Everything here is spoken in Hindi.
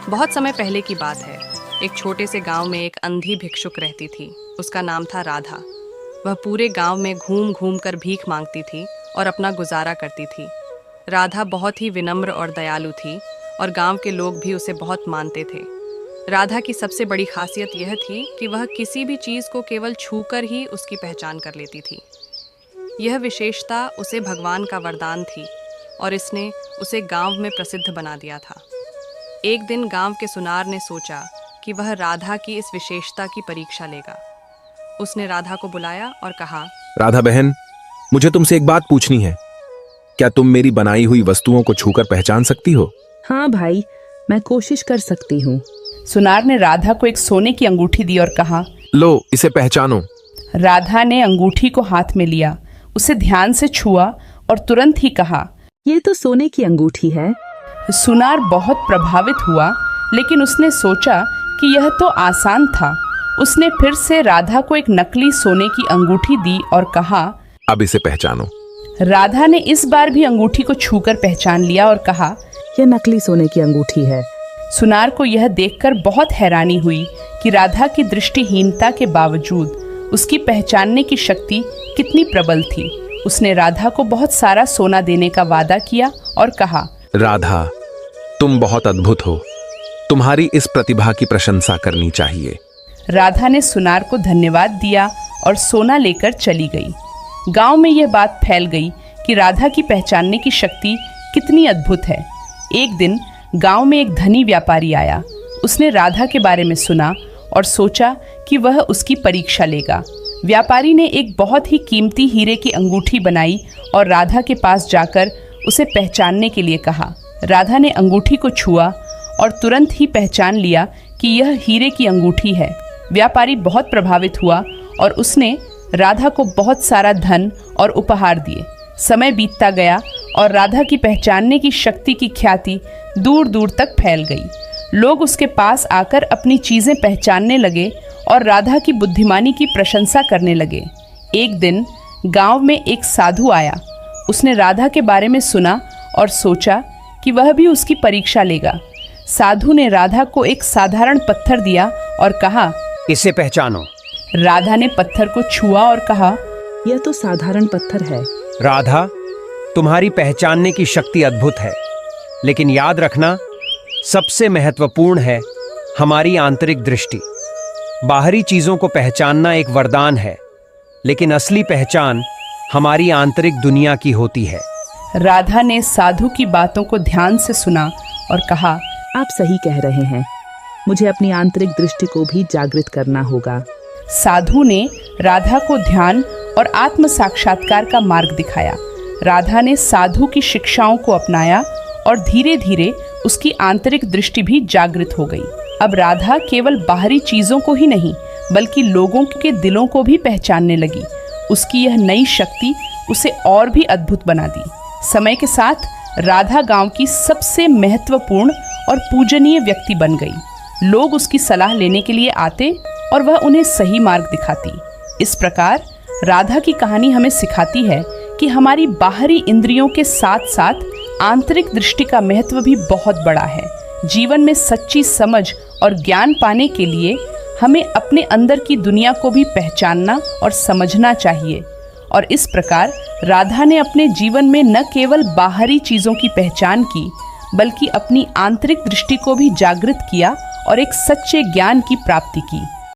बहुत समय पहले की बात है। एक छोटे से गांव में एक अंधी भिक्षुक रहती थी। उसका नाम था राधा। वह पूरे गांव में घूम घूम कर भीख मांगती थी और अपना गुजारा करती थी। राधा बहुत ही विनम्र और दयालु थी और गांव के लोग भी उसे बहुत मानते थे। राधा की सबसे बड़ी खासियत यह थी कि वह किसी भी चीज़ को केवल छूकर ही उसकी पहचान कर लेती थी। यह विशेषता उसे भगवान का वरदान थी और इसने उसे गांव में प्रसिद्ध बना दिया था। एक दिन गांव के सुनार ने सोचा कि वह राधा की इस विशेषता की परीक्षा लेगा। उसने राधा को बुलाया और कहा, राधा बहन, मुझे तुमसे एक बात पूछनी है। क्या तुम मेरी बनाई हुई वस्तुओं को छूकर पहचान सकती हो? हाँ भाई, मैं कोशिश कर सकती हूँ। सुनार ने राधा को एक सोने की अंगूठी दी और कहा, लो, इसे पहचानो। राधा ने अंगूठी को हाथ में लिया, उसे ध्यान से छुआ और तुरंत ही कहा, ये तो सोने की अंगूठी है। सुनार बहुत प्रभावित हुआ, लेकिन उसने सोचा कि यह तो आसान था। उसने फिर से राधा को एक नकली सोने की अंगूठी दी और कहा, अब इसे पहचानो। राधा ने इस बार भी अंगूठी को छूकर पहचान लिया और कहा, यह नकली सोने की अंगूठी है। सुनार को यह देखकर बहुत हैरानी हुई कि राधा की दृष्टिहीनता के बावजूद उसकी पहचानने की शक्ति कितनी प्रबल थी। उसने राधा को बहुत सारा सोना देने का वादा किया और कहा, राधा, तुम बहुत अद्भुत हो। तुम्हारी इस प्रतिभा की प्रशंसा करनी चाहिए। राधा ने सुनार को धन्यवाद दिया और सोना लेकर चली गई। गांव में यह बात फैल गई कि राधा की पहचानने की शक्ति कितनी अद्भुत है। एक दिन गांव में एक धनी व्यापारी आया। उसने राधा के बारे में सुना और सोचा कि वह उसकी परीक्षा लेगा। व्यापारी ने एक बहुत ही कीमती हीरे की अंगूठी बनाई और राधा के पास जाकर उसे पहचानने के लिए कहा। राधा ने अंगूठी को छुआ और तुरंत ही पहचान लिया कि यह हीरे की अंगूठी है। व्यापारी बहुत प्रभावित हुआ और उसने राधा को बहुत सारा धन और उपहार दिए। समय बीतता गया और राधा की पहचानने की शक्ति की ख्याति दूर दूर तक फैल गई। लोग उसके पास आकर अपनी चीज़ें पहचानने लगे और राधा की बुद्धिमानी की प्रशंसा करने लगे। एक दिन गांव में एक साधु आया। उसने राधा के बारे में सुना और सोचा कि वह भी उसकी परीक्षा लेगा। साधु ने राधा को एक साधारण पत्थर दिया और कहा, इसे पहचानो। राधा ने पत्थर को छुआ और कहा, यह तो साधारण पत्थर है। राधा, तुम्हारी पहचानने की शक्ति अद्भुत है, लेकिन याद रखना, सबसे महत्वपूर्ण है हमारी आंतरिक दृष्टि। बाहरी चीजों को पहचानना एक वरदान है, लेकिन असली पहचान हमारी आंतरिक दुनिया की होती है। राधा ने साधु की बातों को ध्यान से सुना और कहा, आप सही कह रहे हैं। मुझे अपनी आंतरिक दृष्टि को भी जागृत करना होगा। साधु ने राधा को ध्यान और आत्म साक्षात्कार का मार्ग दिखाया। राधा ने साधु की शिक्षाओं को अपनाया और धीरे धीरे उसकी आंतरिक दृष्टि भी जागृत हो गई। अब राधा केवल बाहरी चीजों को ही नहीं, बल्कि लोगों के दिलों को भी पहचानने लगी। उसकी यह नई शक्ति उसे और भी अद्भुत बना दी। समय के साथ राधा गांव की सबसे महत्वपूर्ण और पूजनीय व्यक्ति बन गई। लोग उसकी सलाह लेने के लिए आते और वह उन्हें सही मार्ग दिखाती। इस प्रकार राधा की कहानी हमें सिखाती है कि हमारी बाहरी इंद्रियों के साथ साथ आंतरिक दृष्टि का महत्व भी बहुत बड़ा है। जीवन में सच्ची समझ और ज्ञान पाने के लिए हमें अपने अंदर की दुनिया को भी पहचानना और समझना चाहिए। और इस प्रकार राधा ने अपने जीवन में न केवल बाहरी चीज़ों की पहचान की, बल्कि अपनी आंतरिक दृष्टि को भी जागृत किया और एक सच्चे ज्ञान की प्राप्ति की।